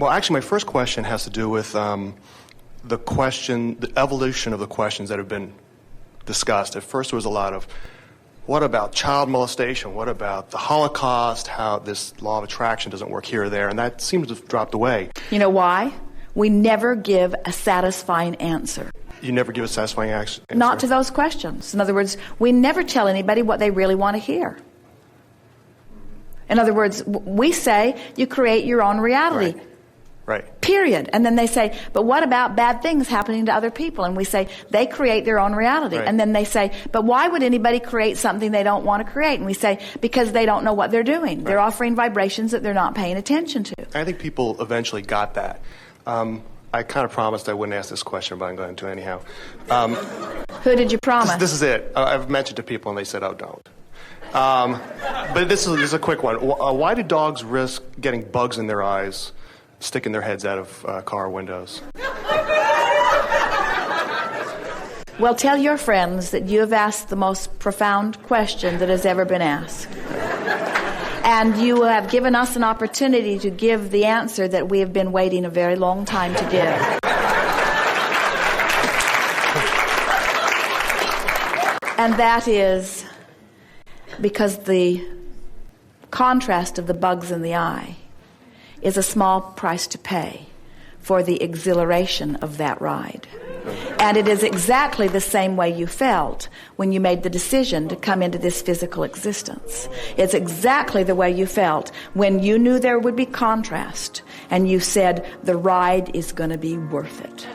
Well, actually, my first question has to do with the evolution of the questions that have been discussed. At first, there was a lot of, what about child molestation? What about the Holocaust? How this law of attraction doesn't work here or there? And that seems to have dropped away. You know why? We never give a satisfying answer. You never give a satisfying answer? Not to those questions. In other words, we never tell anybody what they really want to hear. In other words, we say you create your own reality. Right. Period. And then they say, but what about bad things happening to other people? And we say, they create their own reality. Right. And then they say, but why would anybody create something they don't want to create? And we say, because they don't know what they're doing. Right. They're offering vibrations that they're not paying attention to. I think people eventually got that. I kind of promised I wouldn't ask this question, but I'm going to anyhow. Who did you promise? This is it. I've mentioned to people, and they said, oh, don't. But this is a quick one. Why do dogs risk getting bugs in their eyes, sticking their heads out of car windows? Well, tell your friends that you have asked the most profound question that has ever been asked. And you have given us an opportunity to give the answer that we have been waiting a very long time to give. And that is because the contrast of the bugs in the eye is a small price to pay for the exhilaration of that ride. And it is exactly the same way you felt when you made the decision to come into this physical existence. It's exactly the way you felt when you knew there would be contrast and you said, the ride is going to be worth it.